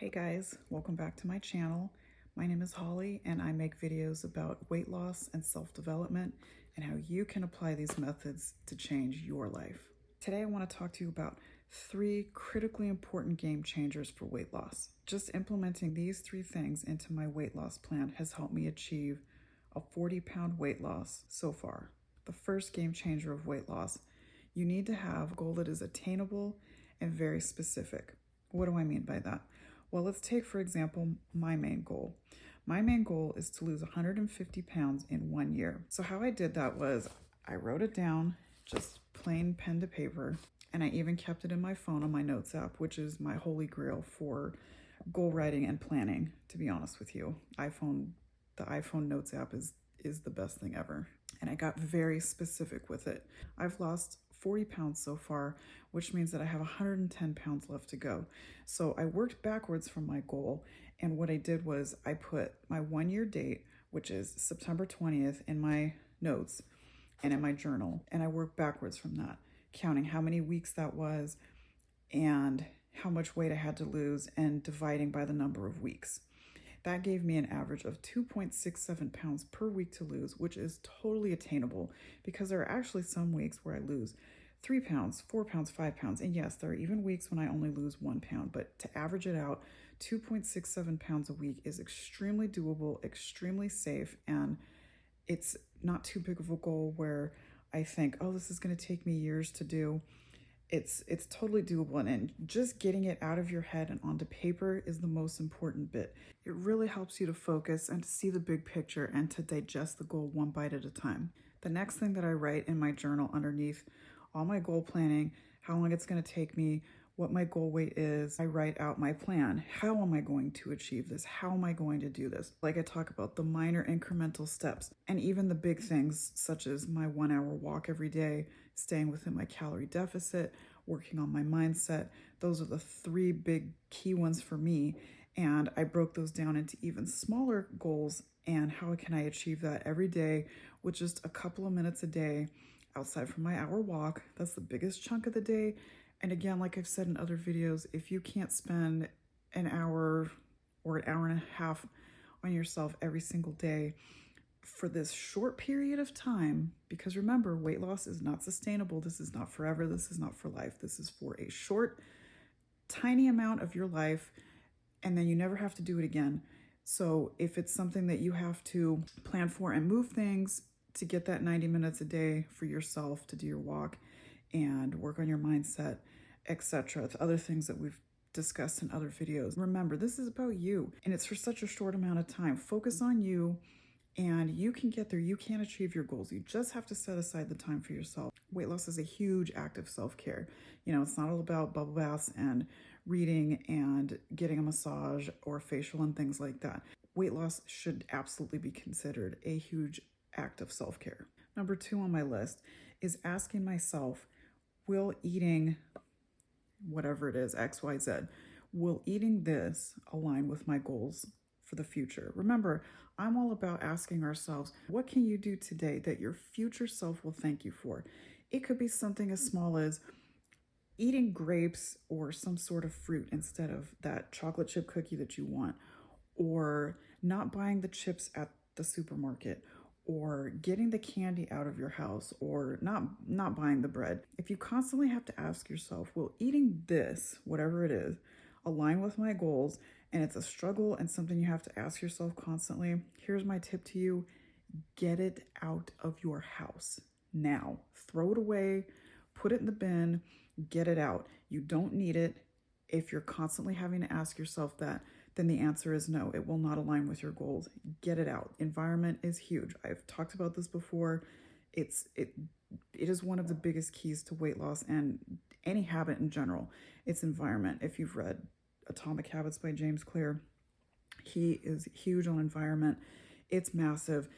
Hey guys, welcome back to my channel. My name is Holly and I make videos about weight loss and self-development and how you can apply these methods to change your life. Today I want to talk to you about 3 critically important game changers for weight loss. Just implementing these 3 things into my weight loss plan has helped me achieve a 40-pound weight loss so far. The first game changer of weight loss, you need to have a goal that is attainable and very specific. What do I mean by that? Well, let's take, for example, my main goal. My main goal is to lose 150 pounds in 1 year. So how I did that was I wrote it down, just plain pen to paper, and I even kept it in my phone on my notes app, which is my holy grail for goal writing and planning, to be honest with you. The iPhone notes app is the best thing ever. And I got very specific with it. I've lost 40 pounds so far, which means that I have 110 pounds left to go. So I worked backwards from my goal. And what I did was I put my 1-year date, which is September 20th, in my notes and in my journal. And I worked backwards from that, counting how many weeks that was and how much weight I had to lose and dividing by the number of weeks. That gave me an average of 2.67 pounds per week to lose, which is totally attainable because there are actually some weeks where I lose 3 pounds, 4 pounds, 5 pounds. And yes, there are even weeks when I only lose 1 pound, but to average it out, 2.67 pounds a week is extremely doable, extremely safe, and it's not too big of a goal where I think, oh, this is going to take me years to do. It's totally doable, and just getting it out of your head and onto paper is the most important bit. It really helps you to focus and to see the big picture and to digest the goal one bite at a time. The next thing that I write in my journal underneath all my goal planning, how long it's going to take me, what my goal weight is, I write out my plan. How am I going to achieve this? How am I going to do this? Like I talk about the minor incremental steps and even the big things such as my 1-hour walk every day, staying within my calorie deficit, working on my mindset. Those are the 3 big key ones for me. And I broke those down into even smaller goals and how can I achieve that every day with just a couple of minutes a day outside from my hour walk. That's the biggest chunk of the day. And again, like I've said in other videos, if you can't spend an hour or an hour and a half on yourself every single day for this short period of time, because remember, weight loss is not sustainable. This is not forever. This is not for life. This is for a short, tiny amount of your life, and then you never have to do it again. So if it's something that you have to plan for and move things to get that 90 minutes a day for yourself to do your walk and work on your mindset, etc., the other things that we've discussed in other videos. Remember, this is about you, and it's for such a short amount of time. Focus on you, and you can get there. You can achieve your goals. You just have to set aside the time for yourself. Weight loss is a huge act of self-care. You know, it's not all about bubble baths and reading and getting a massage or facial and things like that. Weight loss should absolutely be considered a huge act of self-care. Number 2 on my list is asking myself, will eating whatever it is, X, Y, Z, will eating this align with my goals for the future? Remember, I'm all about asking ourselves, what can you do today that your future self will thank you for? It could be something as small as eating grapes or some sort of fruit instead of that chocolate chip cookie that you want, or not buying the chips at the supermarket, or getting the candy out of your house, or not buying the bread. If you constantly have to ask yourself, will eating this, whatever it is, align with my goals, and it's a struggle and something you have to ask yourself constantly, here's my tip to you: get it out of your house now. Throw it away, put it in the bin, get it out. You don't need it. If you're constantly having to ask yourself that, then the answer is no, it will not align with your goals. Get it out. Environment is huge. I've talked about this before. It is one of the biggest keys to weight loss and any habit in general. It's environment. If you've read Atomic Habits by James Clear, he is huge on environment. It's massive.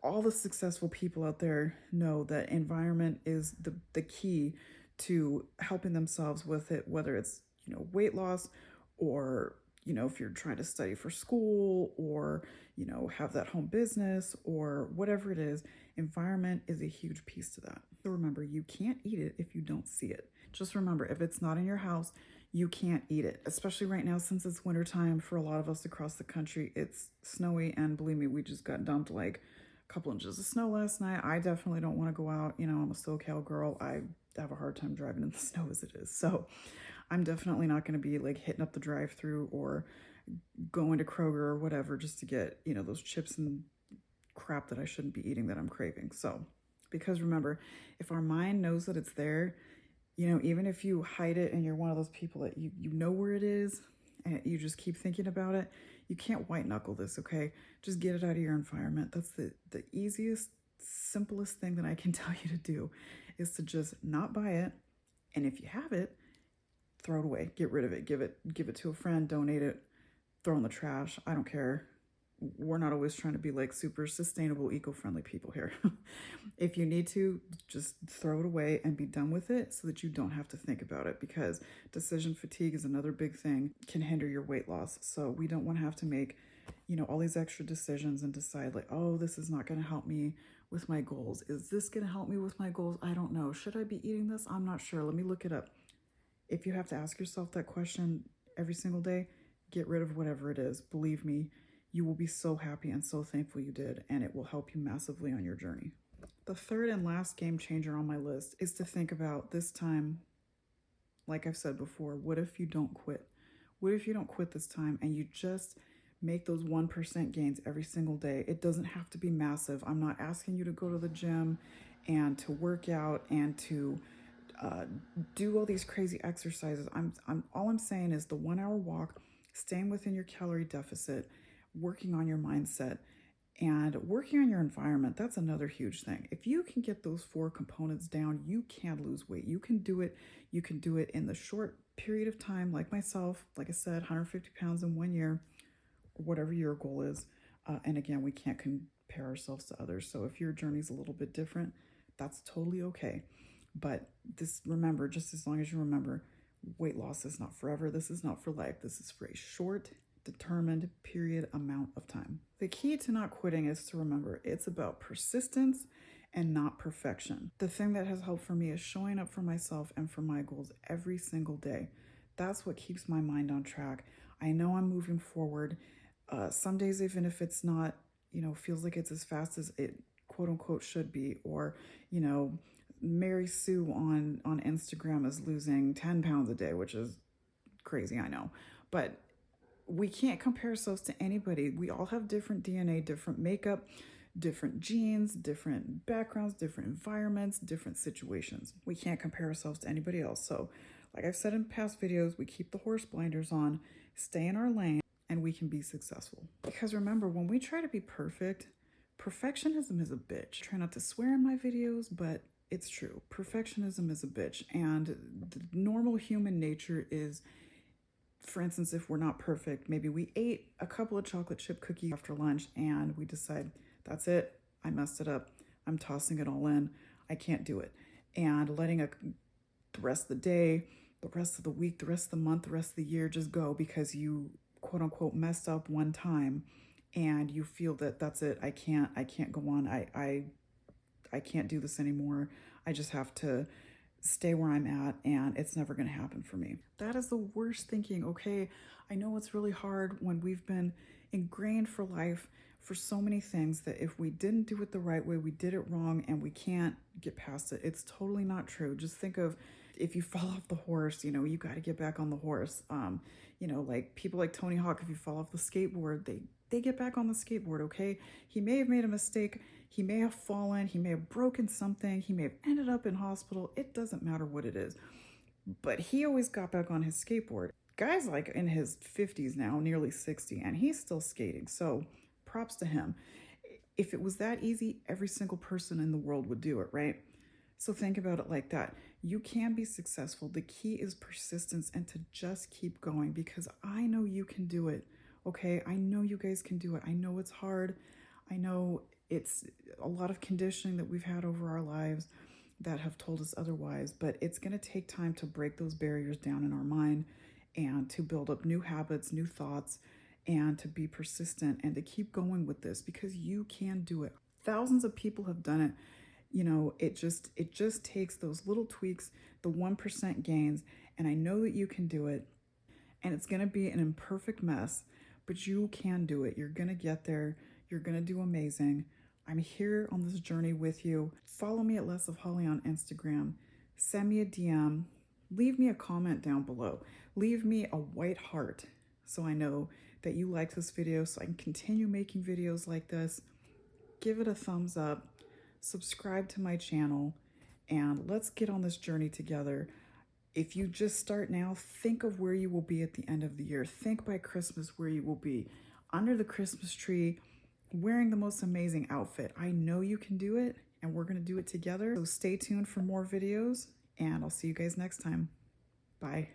All the successful people out there know that environment is the key to helping themselves with it, whether it's, weight loss, or if you're trying to study for school, or, have that home business, or whatever it is, environment is a huge piece to that. So remember, you can't eat it if you don't see it. Just remember, if it's not in your house, you can't eat it, especially right now since it's wintertime for a lot of us across the country. It's snowy, and believe me, we just got dumped like a couple inches of snow last night. I definitely don't want to go out. You know, I'm a SoCal girl. I have a hard time driving in the snow as it is. So I'm definitely not going to be like hitting up the drive-through or going to Kroger or whatever just to get, you know, those chips and crap that I shouldn't be eating that I'm craving. So, because remember, if our mind knows that it's there, you know, even if you hide it and you're one of those people that you know where it is and you just keep thinking about it, you can't white knuckle this, okay? Just get it out of your environment. That's the easiest, simplest thing that I can tell you to do is to just not buy it. And if you have it, throw it away, get rid of it, give it to a friend, donate it, throw in the trash. I don't care. We're not always trying to be like super sustainable, eco-friendly people here. If you need to, just throw it away and be done with it so that you don't have to think about it, because decision fatigue is another big thing, can hinder your weight loss. So we don't want to have to make, you know, all these extra decisions and decide like, oh, this is not going to help me with my goals. Is this going to help me with my goals? I don't know. Should I be eating this? I'm not sure. Let me look it up. If you have to ask yourself that question every single day, get rid of whatever it is. Believe me, you will be so happy and so thankful you did, and it will help you massively on your journey. The third and last game changer on my list is to think about this time, like I've said before, what if you don't quit? What if you don't quit this time and you just make those 1% gains every single day? It doesn't have to be massive. I'm not asking you to go to the gym and to work out and to do all these crazy exercises. All I'm saying is the 1 hour walk, staying within your calorie deficit, working on your mindset, and working on your environment. That's another huge thing. If you can get those 4 components down, you can lose weight. You can do it. You can do it in the short period of time, like myself, like I said, 150 pounds in 1 year, or whatever your goal is. And again, we can't compare ourselves to others. So if your journey's a little bit different, that's totally okay. But remember, just as long as you remember, weight loss is not forever. This is not for life. This is for a short, determined period amount of time. The key to not quitting is to remember it's about persistence and not perfection. The thing that has helped for me is showing up for myself and for my goals every single day. That's what keeps my mind on track. I know I'm moving forward. Some days, even if it's not, you know, feels like it's as fast as it quote unquote should be, or, you know, Mary Sue on Instagram is losing 10 pounds a day, which is crazy, I know. But we can't compare ourselves to anybody. We all have different DNA, different makeup, different genes, different backgrounds, different environments, different situations. We can't compare ourselves to anybody else. So, like I've said in past videos, we keep the horse blinders on, stay in our lane, and we can be successful. Because remember, when we try to be perfect, perfectionism is a bitch. I try not to swear in my videos, but it's true. Perfectionism is a bitch. And the normal human nature is, for instance, if we're not perfect, maybe we ate a couple of chocolate chip cookies after lunch and we decide, that's it, I messed it up, I'm tossing it all in, I can't do it. And letting the rest of the day, the rest of the week, the rest of the month, the rest of the year just go because you quote unquote messed up one time and you feel that that's it, I can't go on, I can't do this anymore. I just have to stay where I'm at and it's never going to happen for me. That is the worst thinking, okay? I know it's really hard when we've been ingrained for life for so many things that if we didn't do it the right way, we did it wrong and we can't get past it. It's totally not true. Just think of if you fall off the horse, you know, you got to get back on the horse. You know, like people like Tony Hawk, if you fall off the skateboard, they get back on the skateboard, okay? He may have made a mistake. He may have fallen. He may have broken something. He may have ended up in hospital. It doesn't matter what it is. But he always got back on his skateboard. Guy's like in his 50s now, nearly 60, and he's still skating. So props to him. If it was that easy, every single person in the world would do it, right? So think about it like that. You can be successful. The key is persistence and to just keep going, because I know you can do it. Okay, I know you guys can do it. I know it's hard. I know it's a lot of conditioning that we've had over our lives that have told us otherwise, but it's going to take time to break those barriers down in our mind and to build up new habits, new thoughts, and to be persistent and to keep going with this, because you can do it. Thousands of people have done it. You know, it just takes those little tweaks, the 1% gains, and I know that you can do it. And it's going to be an imperfect mess, but you can do it. You're going to get there. You're going to do amazing. I'm here on this journey with you. Follow me at Less of Holly on Instagram. Send me a DM. Leave me a comment down below. Leave me a white heart so I know that you like this video, so I can continue making videos like this. Give it a thumbs up. Subscribe to my channel, and let's get on this journey together. If you just start now, think of where you will be at the end of the year. Think by Christmas where you will be under the Christmas tree, wearing the most amazing outfit. I know you can do it, and we're going to do it together. So stay tuned for more videos, and I'll see you guys next time. Bye.